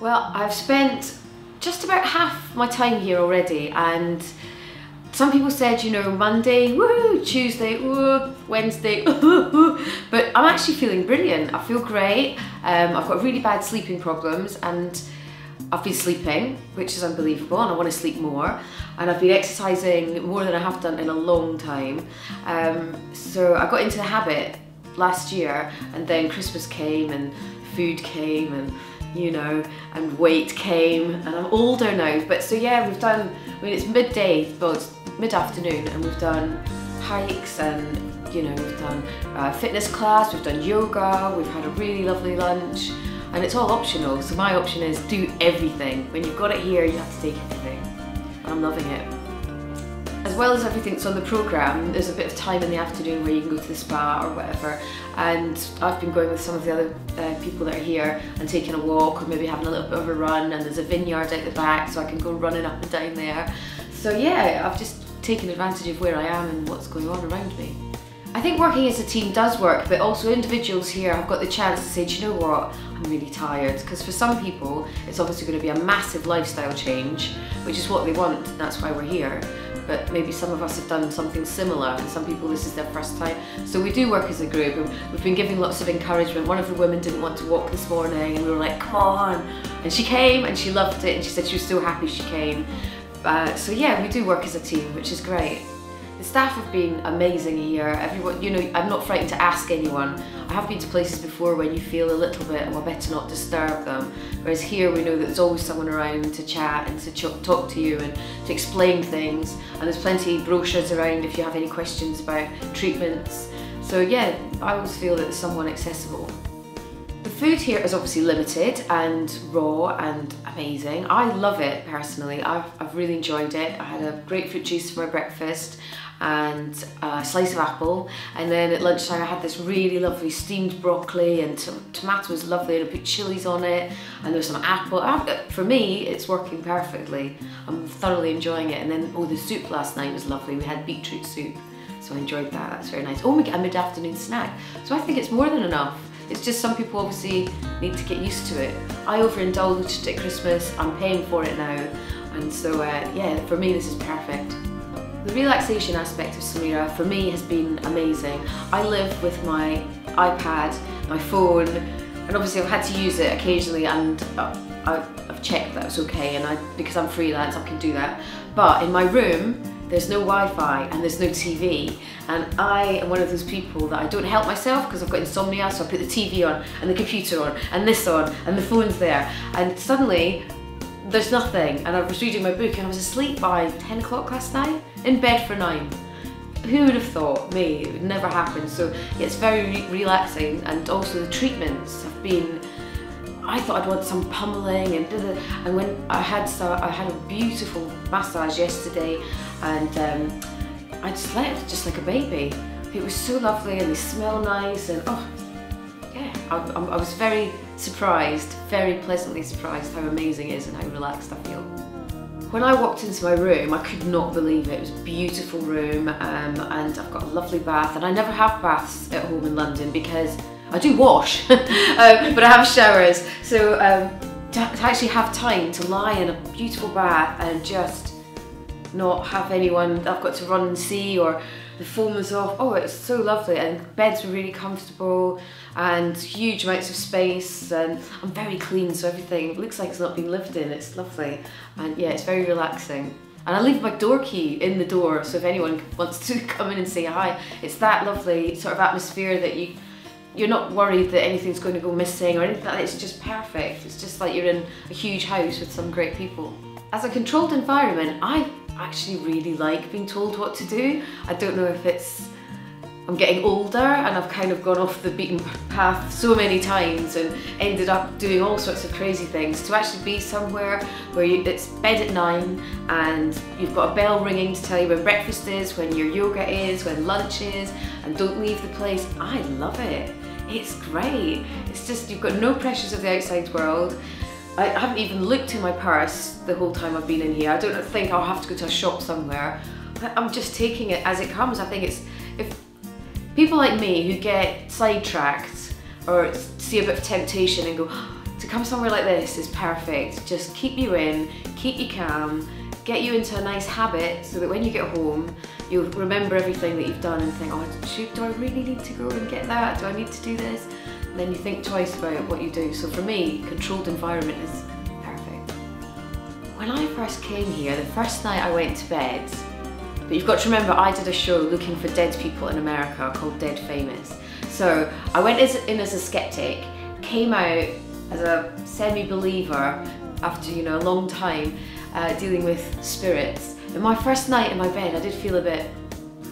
Well, I've spent just about half my time here already, and some people said, you know, Monday, woo, Tuesday, woo, Wednesday, but I'm actually feeling brilliant. I feel great. I've got really bad sleeping problems, and I've been sleeping, which is unbelievable, and I want to sleep more. And I've been exercising more than I have done in a long time. So I got into the habit last year, and then Christmas came and food came and, you know, and weight came, and I'm older now. But so yeah, we've done, I mean, it's midday, well, it's mid-afternoon, and we've done hikes, and you know, we've done fitness class, we've done yoga, we've had a really lovely lunch, and it's all optional. So my option is do everything. When you've got it here, you have to take everything. And I'm loving it. As well as everything that's on the programme, there's a bit of time in the afternoon where you can go to the spa or whatever, and I've been going with some of the other people that are here and taking a walk, or maybe having a little bit of a run, and there's a vineyard out the back so I can go running up and down there. So yeah, I've just taken advantage of where I am and what's going on around me. I think working as a team does work, but also individuals here have got the chance to say, do you know what, I'm really tired. Because for some people, it's obviously going to be a massive lifestyle change, which is what they want, and that's why we're here. But maybe some of us have done something similar, and some people this is their first time. So we do work as a group, and we've been giving lots of encouragement. One of the women didn't want to walk this morning, and we were like, come on. And she came, and she loved it, and she said she was so happy she came. So yeah, we do work as a team, which is great. The staff have been amazing here. Everyone, you know, I'm not frightened to ask anyone. I have been to places before when you feel a little bit, oh, I better not disturb them. Whereas here we know that there's always someone around to chat and to talk to you and to explain things. And there's plenty of brochures around if you have any questions about treatments. So yeah, I always feel that there's someone accessible. The food here is obviously limited and raw and amazing. I love it personally. I've really enjoyed it. I had a grapefruit juice for my breakfast and a slice of apple, and then at lunchtime I had this really lovely steamed broccoli, and tomato was lovely, and I put chilies on it, and there's some apple. For me, it's working perfectly. I'm thoroughly enjoying it. And then, oh, the soup last night was lovely. We had beetroot soup, so I enjoyed that. That's very nice. Oh, we get a mid-afternoon snack. So I think it's more than enough. It's just some people obviously need to get used to it. I overindulged at Christmas, I'm paying for it now, and so yeah, for me this is perfect. The relaxation aspect of Slimmeria for me has been amazing. I live with my iPad, my phone, and obviously I've had to use it occasionally, and I've checked that it's okay, and because I'm freelance I can do that. But in my room, there's no Wi-Fi and there's no TV, and I am one of those people that I don't help myself because I've got insomnia, so I put the TV on and the computer on and this on and the phone's there, and suddenly there's nothing. And I was reading my book and I was asleep by 10 o'clock last night, in bed for 9. Who would have thought? Me, it would never happen. So yeah, it's very relaxing, and also the treatments have been, I thought I'd want some pummeling and when I had a beautiful massage yesterday, and I slept just like a baby. It was so lovely, and they smell nice, and oh yeah, I was very surprised, very pleasantly surprised how amazing it is and how relaxed I feel. When I walked into my room, I could not believe it. It was a beautiful room, and I've got a lovely bath, and I never have baths at home in London because I do wash, but I have showers. So to actually have time to lie in a beautiful bath and just not have anyone I've got to run and see, or the foam is off. Oh, it's so lovely, and the beds were really comfortable and huge amounts of space, and I'm very clean, so everything looks like it's not been lived in. It's lovely, and yeah, it's very relaxing. And I leave my door key in the door, so if anyone wants to come in and say hi, it's that lovely sort of atmosphere that you're not worried that anything's going to go missing or anything like that. It's just perfect. It's just like you're in a huge house with some great people. As a controlled environment, I actually really like being told what to do. I don't know if it's I'm getting older and I've kind of gone off the beaten path so many times and ended up doing all sorts of crazy things. To actually be somewhere where it's bed at 9 and you've got a bell ringing to tell you when breakfast is, when your yoga is, when lunch is, and don't leave the place. I love it. It's great. It's just, you've got no pressures of the outside world. I haven't even looked in my purse the whole time I've been in here. I don't think I'll have to go to a shop somewhere. I'm just taking it as it comes. I think it's, if people like me who get sidetracked or see a bit of temptation and go, to come somewhere like this is perfect. Just keep you in, keep you calm, get you into a nice habit so that when you get home, you'll remember everything that you've done and think, oh, do I really need to go and get that? Do I need to do this? And then you think twice about what you do. So for me, controlled environment is perfect. When I first came here, the first night I went to bed, but you've got to remember I did a show looking for dead people in America called Dead Famous. So I went in as a skeptic, came out as a semi-believer after, you know, a long time dealing with spirits. And my first night in my bed, I did feel a bit,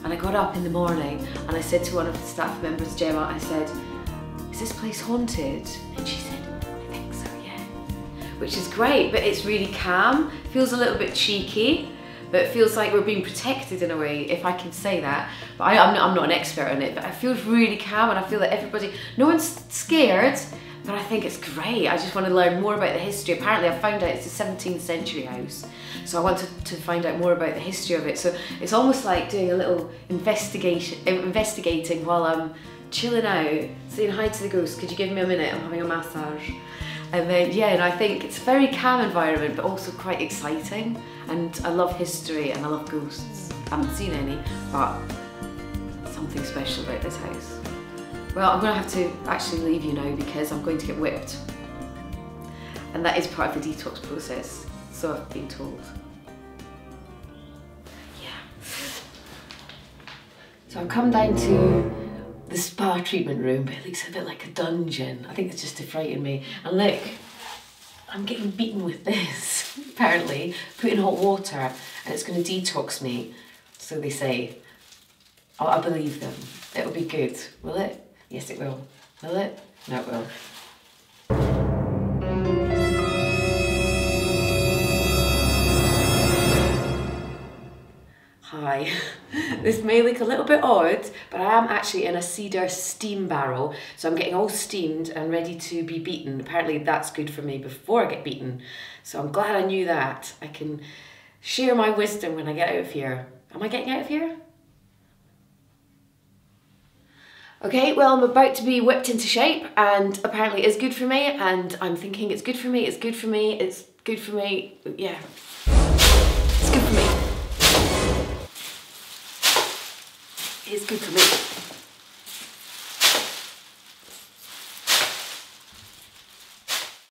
and I got up in the morning and I said to one of the staff members, Gemma, I said, is this place haunted? And she said, I think so, yeah. Which is great, but it's really calm, feels a little bit cheeky, but it feels like we're being protected in a way, if I can say that. But I'm not an expert on it, but it feels really calm, and I feel that everybody, no one's scared, but I think it's great. I just want to learn more about the history. Apparently I found out it's a 17th century house, so I wanted to find out more about the history of it. So it's almost like doing a little investigating while I'm chilling out, saying hi to the ghost, could you give me a minute, I'm having a massage. And then, yeah, and I think it's a very calm environment, but also quite exciting. And I love history and I love ghosts. I haven't seen any, but something special about this house. Well, I'm gonna have to actually leave you now because I'm going to get whipped. And that is part of the detox process, so I've been told. Yeah. So I've come down to the spa treatment room, but it looks a bit like a dungeon. I think it's just to frighten me. And look, I'm getting beaten with this, apparently. Put in hot water and it's going to detox me, so they say. I believe them. It'll be good, will it? Yes, it will. Will it? No, it will. Hi. This may look a little bit odd, but I am actually in a cedar steam barrel, so I'm getting all steamed and ready to be beaten. Apparently that's good for me before I get beaten, so I'm glad I knew that. I can share my wisdom when I get out of here. Am I getting out of here? Okay, well, I'm about to be whipped into shape, and apparently it's good for me, and I'm thinking it's good for me, it's good for me, it's good for me, yeah. It's good for me. It's good for me.